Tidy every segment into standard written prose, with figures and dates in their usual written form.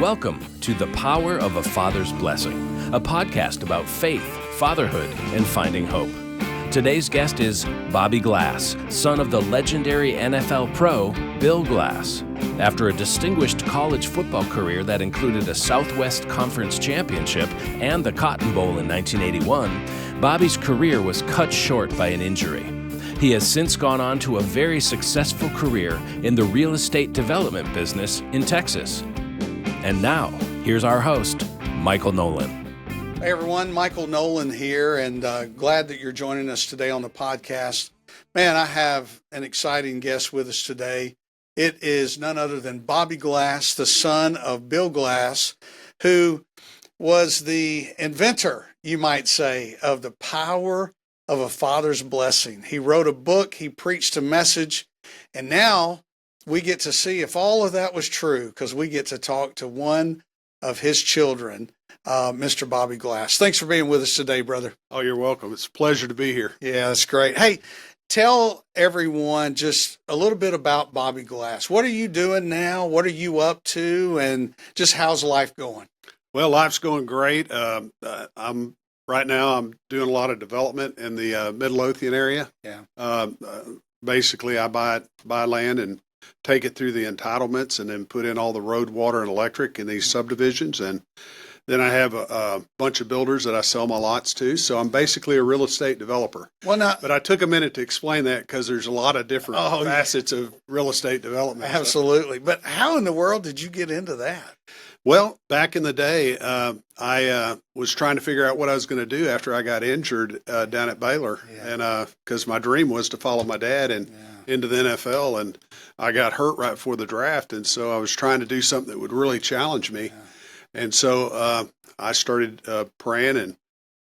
Welcome to The Power of a Father's Blessing, a podcast about faith, fatherhood, and finding hope. Today's guest is Bobby Glass, son of the legendary NFL pro, Bill Glass. After a distinguished college football career that included a Southwest Conference championship and the Cotton Bowl in 1981, Bobby's career was cut short by an injury. He has since gone on to a very successful career in the real estate development business in Texas. And now, here's our host, Michael Nolan. Hey everyone, Michael Nolan here, and glad that you're joining us today on the podcast. Man, I have an exciting guest with us today. It is none other than Bobby Glass, the son of Bill Glass, who was the inventor, you might say, of the power of a father's blessing. He wrote a book, he preached a message, and now we get to see if all of that was true, because we get to talk to one of his children, Mr. Bobby Glass. Thanks for being with us today, brother. Oh, you're welcome. It's a pleasure to be here. Yeah, that's great. Hey, tell everyone just a little bit about Bobby Glass. What are you doing now? What are you up to? And just how's life going? Well, life's going great. Right now I'm doing a lot of development in the Midlothian area. Yeah. Basically, I buy land and take it through the entitlements and then put in all the road, water, and electric in these subdivisions. And then I have a bunch of builders that I sell my lots to. So I'm basically a real estate developer. Well, now, but I took a minute to explain that because there's a lot of different facets of real estate development. Absolutely. But how in the world did you get into that? Well, back in the day, I was trying to figure out what I was going to do after I got injured down at Baylor. Yeah. And because my dream was to follow my dad into the NFL, and I got hurt right before the draft. And so I was trying to do something that would really challenge me. Yeah. And so I started praying and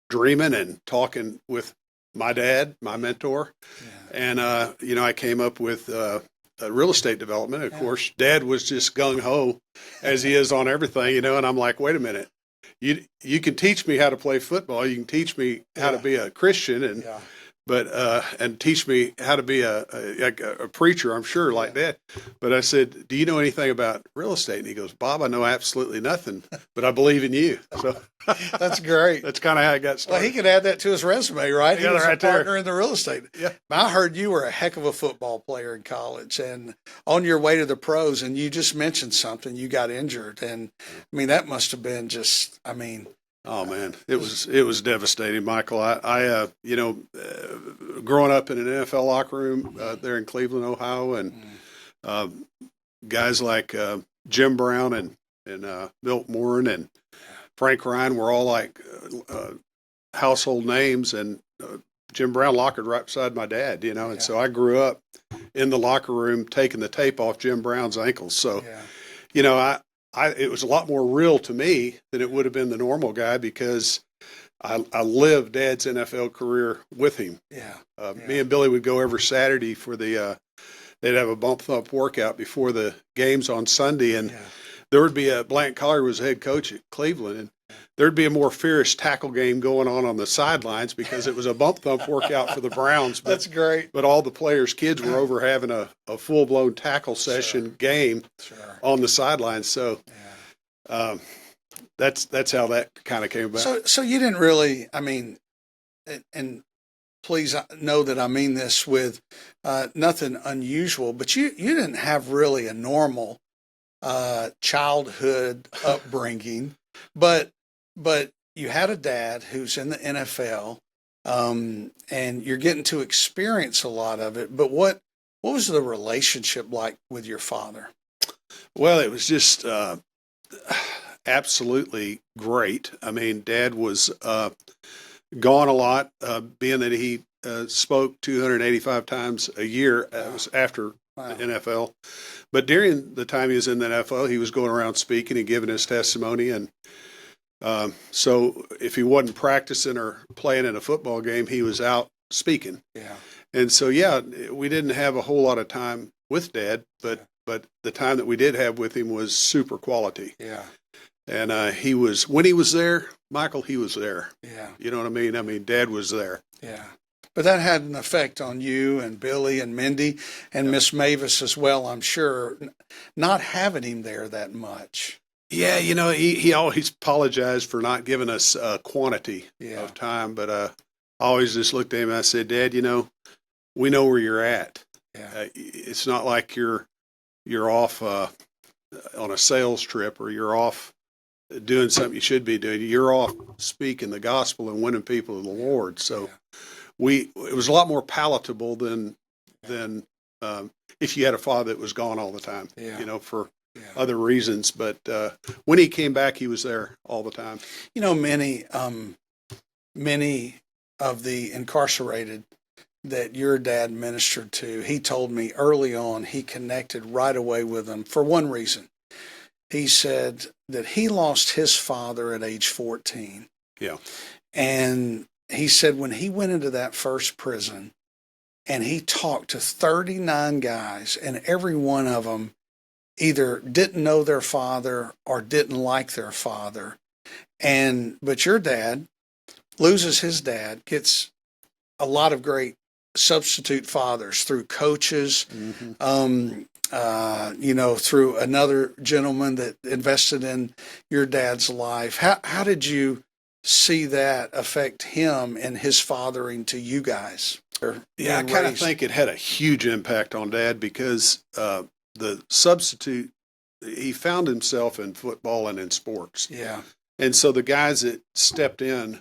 dreaming and talking with my dad, my mentor. Yeah. And, I came up with real estate development. Of course, Dad was just gung-ho, as he is on everything, and I'm like, wait a minute. You can teach me how to play football. You can teach me how to be a Christian, and teach me how to be a preacher, I'm sure, like that. But I said, do you know anything about real estate? And he goes, Bob, I know absolutely nothing, but I believe in you. So that's great. That's kind of how I got started. Well, he could add that to his resume, right? He was right a partner there in the real estate. Yeah. I heard you were a heck of a football player in college and on your way to the pros, and you just mentioned something. You got injured, and that must have been just, oh man, it was devastating, Michael. I growing up in an NFL locker room there in Cleveland, Ohio, and guys like Jim Brown and Milt Morin and Frank Ryan were all like household names, and Jim Brown lockered right beside my dad, and so I grew up in the locker room taking the tape off Jim Brown's ankles. So, it was a lot more real to me than it would have been the normal guy because I lived Dad's NFL career with him. Me and Billy would go every Saturday for they'd have a bump thump workout before the games on Sunday, and there would be a Blank Collar was head coach at Cleveland, and there'd be a more fierce tackle game going on the sidelines because it was a bump thump workout for the Browns. But, that's great. But all the players' kids were over having a full-blown tackle session game on the sidelines. So that's how that kind of came about. So you didn't really, and please know that I mean this with nothing unusual, but you didn't have really a normal childhood upbringing, but you had a dad who's in the NFL, and you're getting to experience a lot of it. But what was the relationship like with your father? Well, it was just absolutely great. Dad was gone a lot, being that he spoke 285 times a year. It was after the NFL. But during the time he was in the NFL, he was going around speaking and giving his testimony. And so if he wasn't practicing or playing in a football game, he was out speaking. Yeah. And so, we didn't have a whole lot of time with Dad, but the time that we did have with him was super quality. Yeah. And when he was there, Michael, he was there. Yeah. You know what I mean? Dad was there. Yeah. But that had an effect on you and Billy and Mindy and Miss Mavis as well, I'm sure, not having him there that much. Yeah, he always apologized for not giving us quantity of time, but I always just looked at him and I said, Dad, we know where you're at. Yeah. It's not like you're off on a sales trip, or you're off doing something you should be doing. You're off speaking the gospel and winning people to the Lord. So it was a lot more palatable than if you had a father that was gone all the time, for other reasons. But when he came back, he was there all the time. Many of the incarcerated that your dad ministered to, he told me early on he connected right away with them for one reason. He said that he lost his father at age 14. Yeah. And he said when he went into that first prison and he talked to 39 guys, and every one of them either didn't know their father or didn't like their father. But your dad loses his dad, gets a lot of great substitute fathers through coaches, through another gentleman that invested in your dad's life. How did you see that affect him and his fathering to you guys? Yeah, I kind of think it had a huge impact on Dad, because the substitute, he found himself in football and in sports. Yeah. And so the guys that stepped in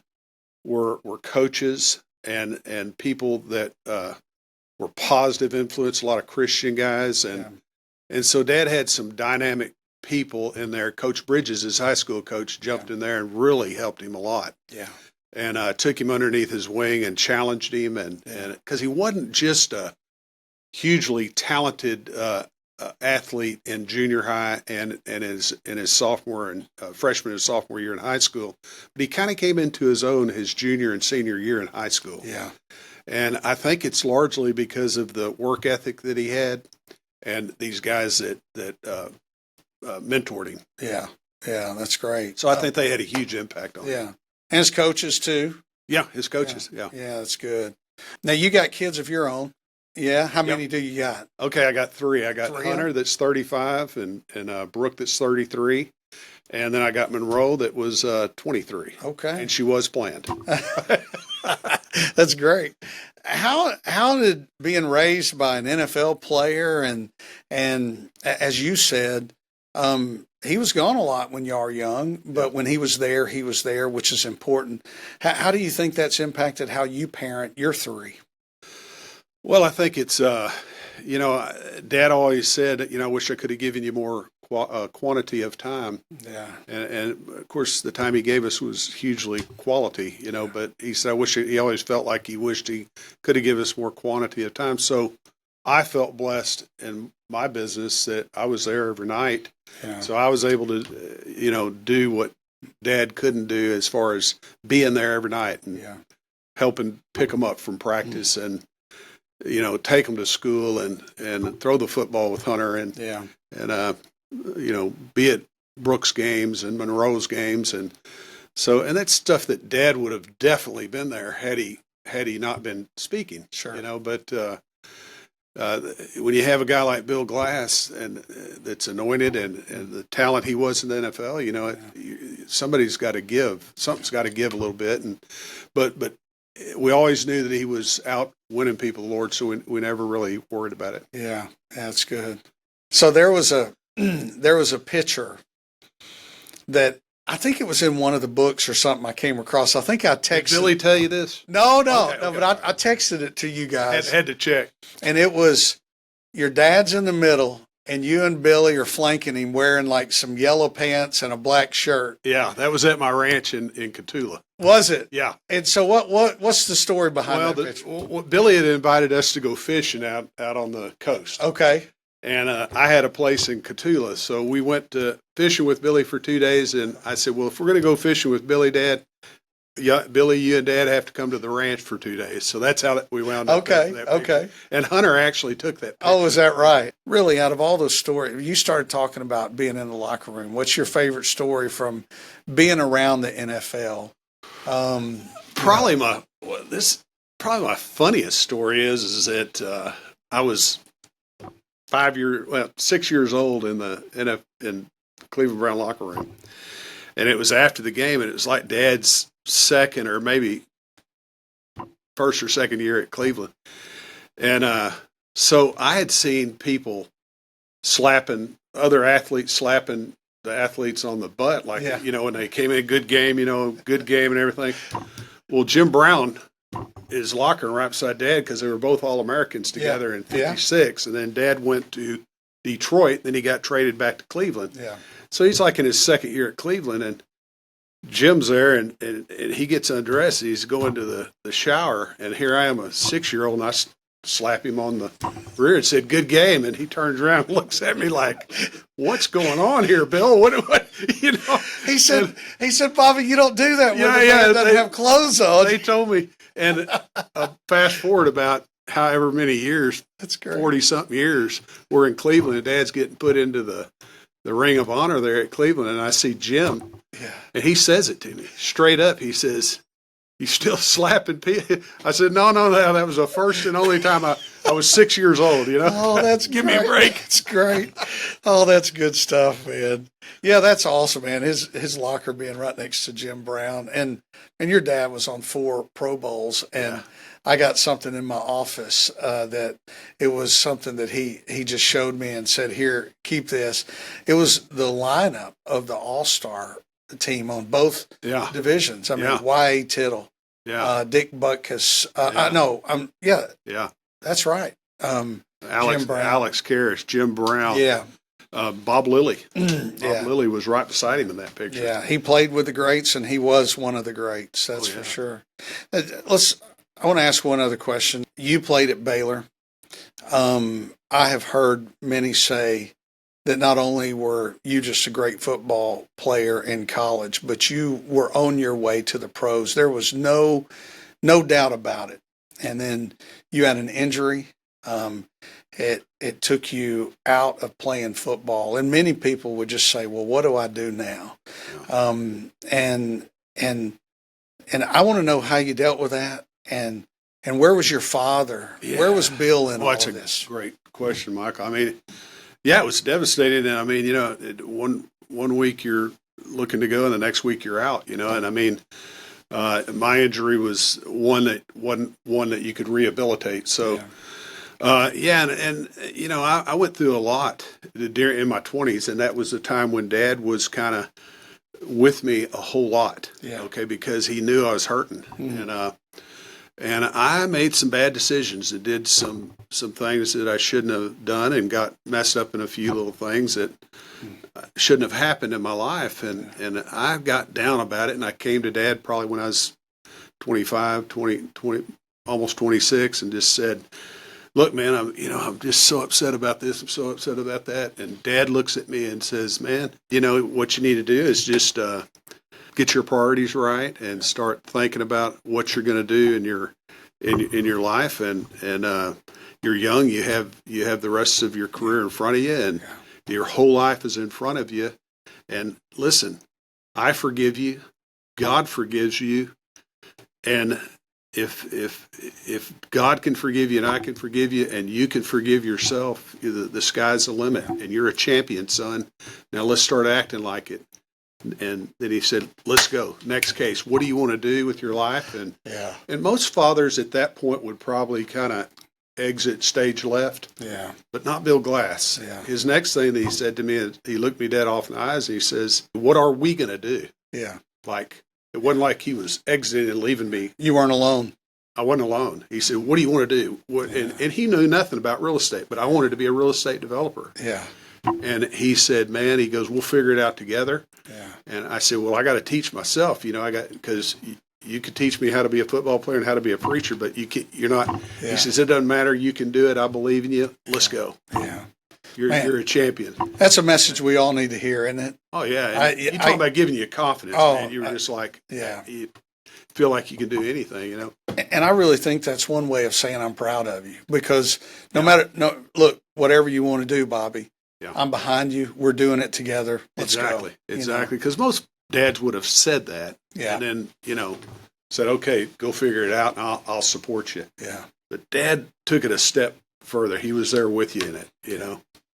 were coaches and people that were positive influence, a lot of Christian guys. And so Dad had some dynamic people in there. Coach Bridges, his high school coach, jumped in there and really helped him a lot. Yeah. And took him underneath his wing and challenged him. And because he wasn't just a hugely talented athlete in junior high and in his sophomore and freshman and sophomore year in high school, but he kind of came into his own his junior and senior year in high school. Yeah. And I think it's largely because of the work ethic that he had and these guys that mentored him. Yeah. Yeah, that's great. So I think they had a huge impact on him. Yeah. And his coaches too. Yeah, his coaches. Yeah. Yeah, that's good. Now you got kids of your own. Yeah. How many do you got? Okay, I got three. I got Three? Hunter that's 35 and Brooke that's 33. And then I got Monroe that was 23. Okay. And she was planned. That's great. How did being raised by an NFL player and as you said, he was gone a lot when y'all were young, but when he was there, which is important. How do you think that's impacted how you parent your three? Well, I think it's, Dad always said, I wish I could have given you more quantity of time. Yeah. And of course, the time he gave us was hugely quality, but he said, he always felt like he wished he could have given us more quantity of time. So I felt blessed in my business that I was there every night. Yeah. So I was able to, do what Dad couldn't do as far as being there every night and helping pick them up from practice and, take them to school and throw the football with Hunter and be at Brooks games and Monroe's games. And that's stuff that Dad would have definitely been there had he not been speaking. Sure. But when you have a guy like Bill Glass and that's anointed and the talent he was in the NFL, somebody's got to give. Something's got to give a little bit. But we always knew that he was out winning people the Lord, so we never really worried about it. Yeah, that's good. So there was a picture that I think it was in one of the books or something I came across. I think I texted. Did Billy tell you this? No, but I texted it to you guys. Had to check. And it was your dad's in the middle, and you and Billy are flanking him wearing like some yellow pants and a black shirt. Yeah, that was at my ranch in Cotulla. Was it? Yeah. And so what's the story behind that picture? Billy had invited us to go fishing out on the coast. Okay. And I had a place in Cotulla, so we went fishing with Billy for 2 days. And I said, well, if we're going to go fishing with Billy, Dad, Billy, you and Dad have to come to the ranch for 2 days. So that's how we wound up. Okay. And Hunter actually took that picture. Oh, is that right? Really, out of all those stories, you started talking about being in the locker room. What's your favorite story from being around the NFL? Probably my funniest story is that I was 6 years old in Cleveland Brown locker room. And it was after the game, and it was like Dad's second or maybe first or second year at Cleveland. And so I had seen people slapping other athletes, slapping the athletes on the butt, like, when they came in, good game and everything. Well, Jim Brown, his locker right beside Dad, because they were both All-Americans together in 56. And then Dad went to Detroit, then he got traded back to Cleveland. Yeah. So he's like in his second year at Cleveland, and Jim's there, and he gets undressed. He's going to the shower, and here I am, a 6-year-old, and I slap him on the rear and said, "Good game." And he turns around and looks at me like, "What's going on here, Bill?" What He said, "Bobby, you don't do that when the man doesn't have clothes on." They told me. And fast forward about however many years, that's great, 40-something years, we're in Cleveland, and Dad's getting put into the Ring of Honor there at Cleveland, and I see Jim, and he says it to me straight up. He says, "You still slapping people?" I said, no, that was the first and only time I was 6 years old, Oh, that's Give me a break. It's great. Oh, that's good stuff, man. Yeah, that's awesome, man. His locker being right next to Jim Brown. And your dad was on 4 Pro Bowls, and I got something in my office that it was something that he just showed me and said, "Here, keep this." It was the lineup of the All-Star team on both divisions. I mean, Y.A. Tittle, Dick Butkus. That's right. Jim Brown. Alex Karras, Jim Brown. Bob Lilly. Bob Lilly was right beside him in that picture. Yeah, he played with the greats, and he was one of the greats. That's for sure. I want to ask one other question. You played at Baylor. I have heard many say that not only were you just a great football player in college, but you were on your way to the pros. There was no doubt about it. And then you had an injury. It took you out of playing football, and many people would just say, "Well, what do I do now?" And I want to know how you dealt with that, and where was your father? Where was Bill in all of this? That's a great question, Michael. I mean, it was devastating, and I mean, one week you're looking to go, and the next week you're out, and I mean, my injury was one that wasn't one that you could rehabilitate, so. I went through a lot in my 20s, and that was the time when Dad was kind of with me a whole lot. Because he knew I was hurting, and I made some bad decisions and did some things that I shouldn't have done, and got messed up in a few little things that shouldn't have happened in my life, and I got down about it, and I came to Dad probably when I was 25, 20, almost 26, and just said, "Look, man, I'm just so upset about this. I'm so upset about that." And Dad looks at me and says, "Man, what you need to do is just get your priorities right and start thinking about what you're going to do in your life. And you're young. You have the rest of your career in front of you, and your whole life is in front of you. And listen, I forgive you. God forgives you, and if God can forgive you and I can forgive you and you can forgive yourself, the sky's the limit, and you're a champion, son. Now let's start acting like it." And then he said, "Let's go. Next case. What do you want to do with your life?" And most fathers at that point would probably kind of exit stage left. But not Bill Glass. His next thing that he said to me, he looked me dead off in the eyes and he says, "What are we going to do?" Like, it wasn't like he was exiting and leaving me. You weren't alone. I wasn't alone. He said, "What do you want to do?" And he knew nothing about real estate, but I wanted to be a real estate developer. And he said, "Man," he goes, "we'll figure it out together." And I said, "Well, I got to teach myself, because you could teach me how to be a football player and how to be a preacher, but you're not." He says, "It doesn't matter. You can do it. I believe in you. Let's go." You're a champion. That's a message we all need to hear, isn't it? Oh, yeah. You talk about giving you confidence, man. You were just like, you feel like you can do anything, And I really think that's one way of saying I'm proud of you, because look, whatever you want to do, Bobby, I'm behind you. We're doing it together. Let's go. Exactly. Because most dads would have said that, and then, said, "Okay, go figure it out, and I'll support you." But Dad took it a step further. He was there with you in it,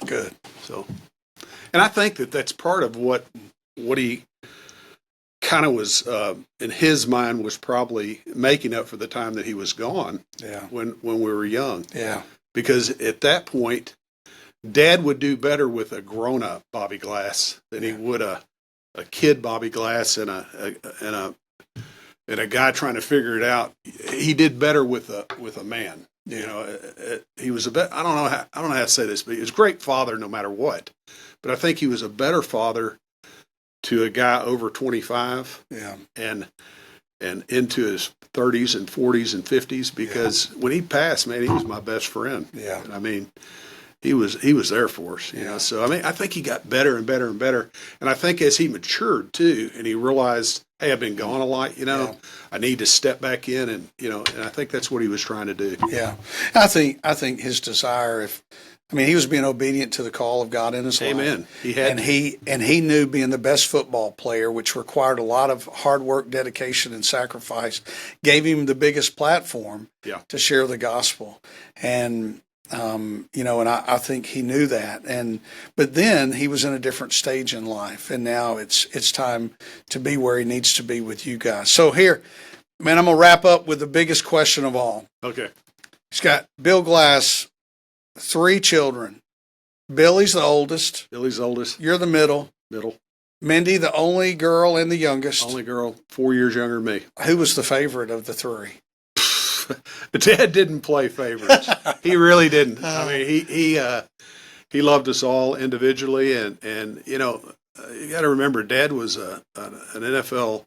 Good. So, And I think that's part of what he kind of was, in his mind, was probably making up for the time that he was gone. Yeah. When we were young. Yeah. Because at that point, Dad would do better with a grown-up Bobby Glass than he would a kid Bobby Glass and a guy trying to figure it out. He did better with a man. You know, he was I don't know how to say this, but he was a great father no matter what. But I think he was a better father to a guy over 25. Yeah. And into his 30s and 40s and 50s, because when he passed, man, he was my best friend. Yeah. I mean, he was there for us, you know. So I mean, I think he got better and better and better. And I think as he matured too, and he realized, hey, I've been gone a lot, you know, I need to step back in, and you know, and I think that's what he was trying to do. Yeah. I think his desire, he was being obedient to the call of God in his life. Amen. He had, and he knew being the best football player, which required a lot of hard work, dedication, and sacrifice, gave him the biggest platform to share the gospel. And and I think he knew that. But then he was in a different stage in life, and now it's time to be where he needs to be with you guys. So here, man, I'm gonna wrap up with the biggest question of all. Okay. He's got Bill Glass. 3 children. Billy's the oldest. You're the middle. Mindy, the only girl and the youngest. Only girl, 4 years younger than me. Who was the favorite of the 3? Dad didn't play favorites. He really didn't. I mean, he loved us all individually, and you know, you got to remember, Dad was an NFL.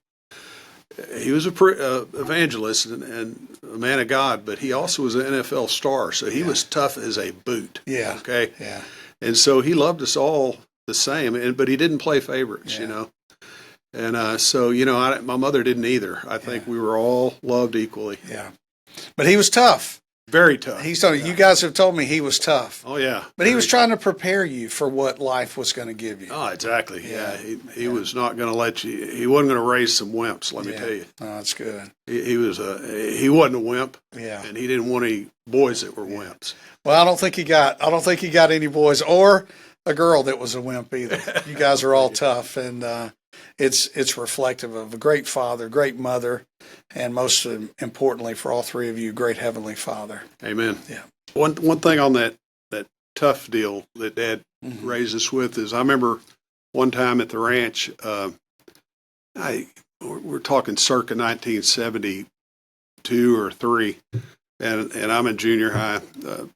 He was a evangelist and a man of God, but he also was an NFL star, so he was tough as a boot. Yeah. Okay. Yeah. And so he loved us all the same, but he didn't play favorites, you know. And so, you know, my mother didn't either. I think we were all loved equally. Yeah. But he was tough. Very tough. You guys have told me he was tough. Oh, yeah. But he was trying to prepare you for what life was going to give you. Oh, exactly. Yeah. He was not going to he wasn't going to raise some wimps, let me tell you. Oh, that's good. He wasn't a wimp. Yeah. And he didn't want any boys that were wimps. Well, I don't think he got any boys or a girl that was a wimp either. You guys are all tough, and it's reflective of a great father, great mother, and most importantly for all 3 of you, great Heavenly Father. Amen. Yeah. One thing on that tough deal that Dad raised us with is, I remember one time at the ranch, we're talking circa 1972 or 3, and I'm in junior high,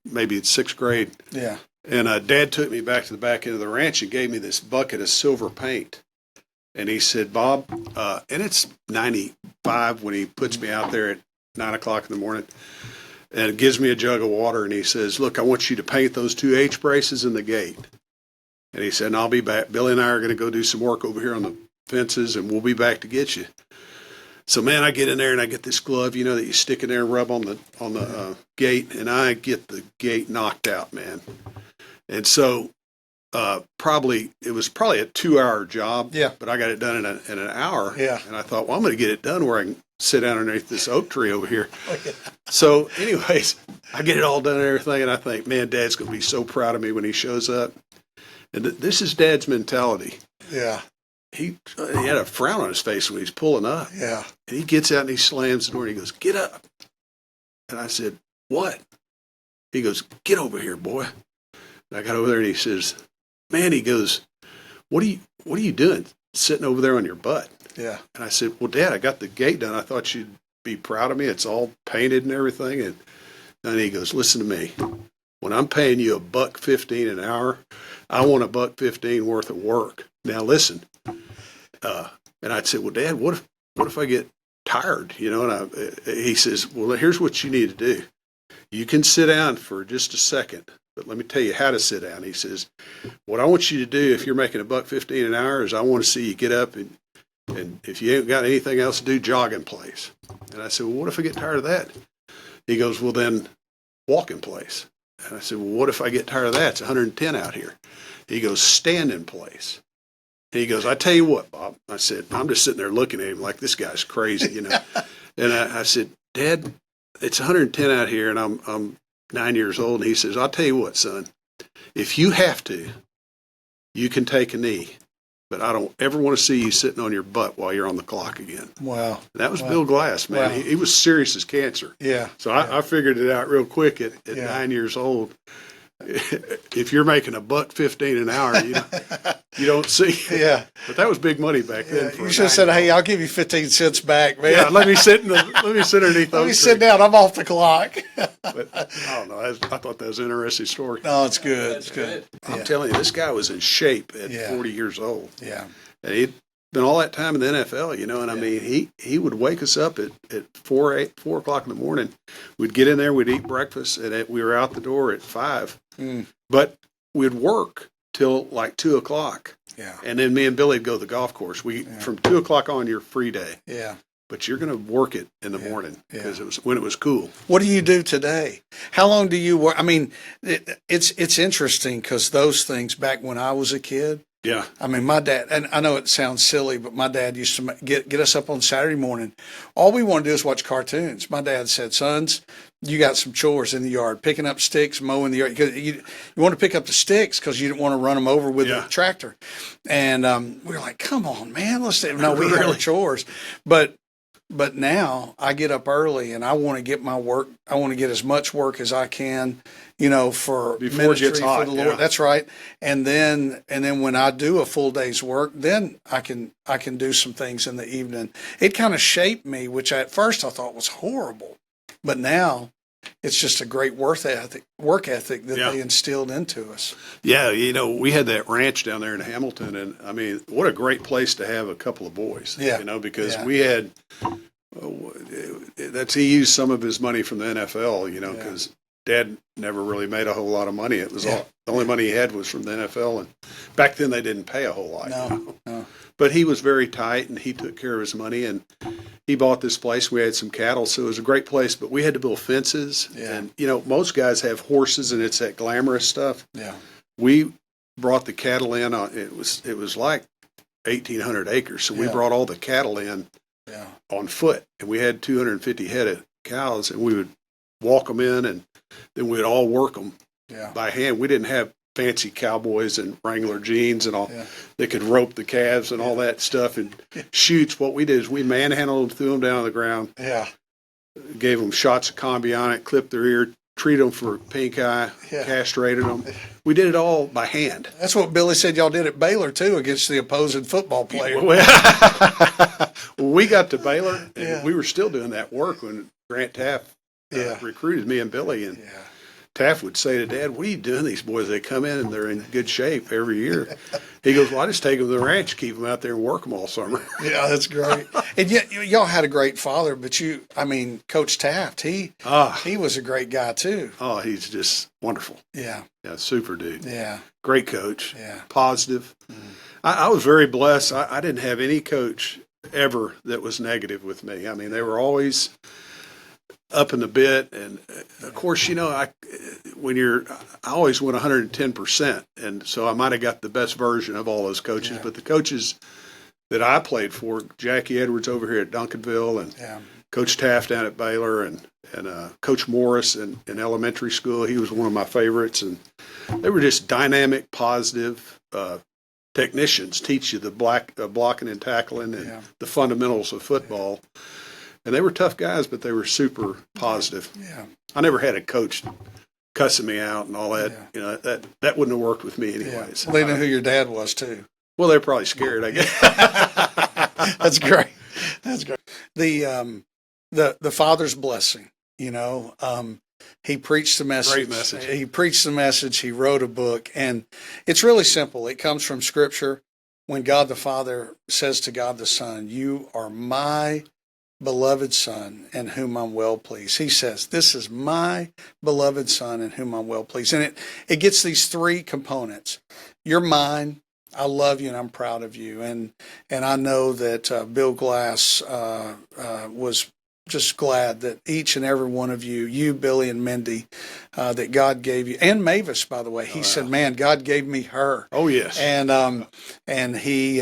maybe it's 6th grade. Yeah. And Dad took me back to the back end of the ranch and gave me this bucket of silver paint. And he said, Bob, and it's 95 when he puts me out there at 9 o'clock in the morning, and gives me a jug of water, and he says, look, I want you to paint those 2 H braces in the gate. And he said, and I'll be back. Billy and I are going to go do some work over here on the fences, and we'll be back to get you. So, man, I get in there, and I get this glove, you know, that you stick in there and rub on the gate, and I get the gate knocked out, man. And so it was probably a 2-hour job. Yeah. But I got it done in an hour. Yeah. And I thought, well, I'm going to get it done where I can sit down underneath this oak tree over here. So anyways, I get it all done and everything. And I think, man, Dad's going to be so proud of me when he shows up. And this is Dad's mentality. Yeah. He had a frown on his face when he's pulling up. Yeah. And he gets out and he slams the door and he goes, get up. And I said, what? He goes, get over here, boy. And I got over there and he says, man, he goes, what are you doing sitting over there on your butt? Yeah. And I said, well, Dad, I got the gate done. I thought you'd be proud of me. It's all painted and everything. And he goes, listen to me. When I'm paying you $1.15 an hour, I want $1.15 worth of work. Now listen. And I'd say, well, Dad, what if I get tired? You know, and he says, well, here's what you need to do. You can sit down for just a second, but let me tell you how to sit down. He says, what I want you to do if you're making $1.15 an hour is I want to see you get up and if you ain't got anything else to do, jog in place. And I said, well, what if I get tired of that? He goes, well, then walk in place. And I said, well, what if I get tired of that? It's 110 out here. He goes, stand in place. He goes, I tell you what, Bob. I said, I'm just sitting there looking at him like this guy's crazy, you know. And I said, Dad, it's 110 out here, and I'm 9 years old. And he says, I'll tell you what, son. If you have to, you can take a knee, but I don't ever want to see you sitting on your butt while you're on the clock again. Wow. And that was Bill Glass, man. Wow. He was serious as cancer. Yeah. So I figured it out real quick at 9 years old. If you're making $1.15 an hour, you don't see. Yeah. But that was big money back then. You should have said, "Hey, I'll give you 15 cents back, man. Yeah, let me sit underneath. Let me sit down. I'm off the clock." But I don't know. I thought that was an interesting story. No, it's good. It's good. I'm telling you, this guy was in shape at 40 years old. Yeah. And he'd been all that time in the NFL, and I mean, he would wake us up at 4 o'clock in the morning. We'd get in there, we'd eat breakfast, and we were out the door at 5. But we'd work till like 2 o'clock. Yeah. And then me and Billy'd go to the golf course. From 2 o'clock on, your free day. Yeah. But you're going to work it in the morning because it was when it was cool. What do you do today? How long do you work? I mean, it's interesting because those things back when I was a kid. Yeah. I mean, my dad, and I know it sounds silly, but my dad used to get us up on Saturday morning. All we want to do is watch cartoons. My dad said, "Sons, you got some chores in the yard, picking up sticks, mowing the yard. You want to pick up the sticks because you didn't want to run them over with the tractor." And we were like, "Come on, man, let's do it." No, we had chores. But now I get up early and I want to get my work. I want to get as much work as I can, for Before ministry, it gets hot, for the Lord. yeah. That's right. And then when I do a full day's work, then I can do some things in the evening. It kind of shaped me, which at first I thought was horrible, but now it's just a great work ethic that they instilled into us. Yeah, we had that ranch down there in Hamilton, and I mean, what a great place to have a couple of boys. Yeah. Because we had he used some of his money from the NFL, because Dad never really made a whole lot of money. It was the only money he had was from the NFL, and back then they didn't pay a whole lot. No. But he was very tight, and he took care of his money, and he bought this place. We had some cattle, so it was a great place, but we had to build fences. Yeah. And, most guys have horses, and it's that glamorous stuff. Yeah. We brought the cattle in. It was like 1,800 acres, so we brought all the cattle in on foot, and we had 250 head of cows, and we would walk them in, and then we'd all work them by hand. We didn't have fancy cowboys and Wrangler jeans and all. They could rope the calves and all that stuff and shoots. What we did is we manhandled them, threw them down on the ground, gave them shots of Combionic, clipped their ear, treated them for pink eye, castrated them. We did it all by hand. That's what Billy said y'all did at Baylor, too, against the opposing football player. Well, we got to Baylor, and we were still doing that work when Grant Taft recruited me and Billy. And Taft would say to Dad, "What are you doing? These boys, they come in and they're in good shape every year." He goes, "Well, I just take them to the ranch, keep them out there and work them all summer." Yeah, that's great. And yet, y'all had a great father, but Coach Taft, he was a great guy too. Oh, he's just wonderful. Yeah. Yeah, super dude. Yeah. Great coach. Yeah. Positive. I was very blessed. I didn't have any coach ever that was negative with me. I mean, they were always up in the bit, and of course, I always went 110%, and so I might have got the best version of all those coaches. But the coaches that I played for, Jackie Edwards over here at Duncanville, and Coach Taft down at Baylor, and Coach Morris in elementary school, he was one of my favorites, and they were just dynamic, positive technicians. Teach you the blocking and tackling and the fundamentals of football. And they were tough guys, but they were super positive. Yeah. I never had a coach cussing me out and all that. Yeah. That wouldn't have worked with me anyways. Well, they knew who your dad was too. Well, they're probably scared, I guess. That's great. That's great. The Father's blessing. He preached the message. Great message. He preached the message. He wrote a book, and it's really simple. It comes from Scripture. When God the Father says to God the Son, "You are my beloved Son, in whom I'm well pleased." He says, "This is my beloved Son, in whom I'm well pleased." And it gets these three components. You're mine. I love you, and I'm proud of you. And I know that Bill Glass was just glad that each and every one of you, Billy and Mindy, that God gave you, and Mavis, by the way. He said, "Man, God gave me her." Oh yes. And he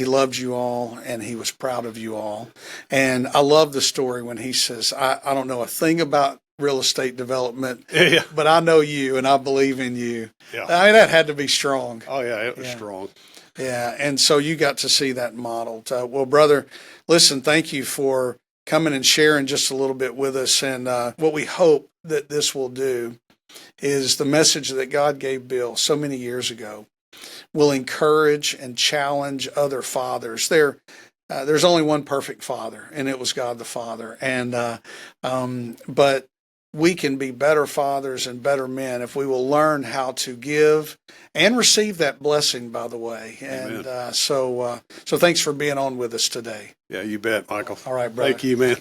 loved you all, and he was proud of you all. And I love the story when he says, I don't know a thing about real estate development. Yeah. But I know you, and I believe in you. Yeah. I mean, that had to be strong. Oh, yeah, it was Yeah. strong. Yeah, and so you got to see that modeled. Well, brother, listen, thank you for coming and sharing just a little bit with us. And what we hope that this will do is the message that God gave Bill so many years ago will encourage and challenge other fathers. There's only one perfect father, and it was God the Father. And but we can be better fathers and better men if we will learn how to give and receive that blessing, by the way. And so thanks for being on with us today. Yeah, you bet, Michael. All right, brother. Thank you, man.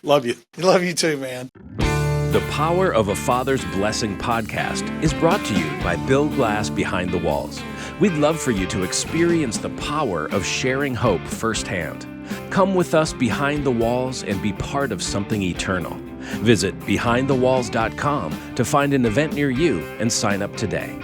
Love you. Love you too, man. The Power of a Father's Blessing podcast is brought to you by Bill Glass Behind the Walls. We'd love for you to experience the power of sharing hope firsthand. Come with us behind the walls and be part of something eternal. Visit behindthewalls.com to find an event near you and sign up today.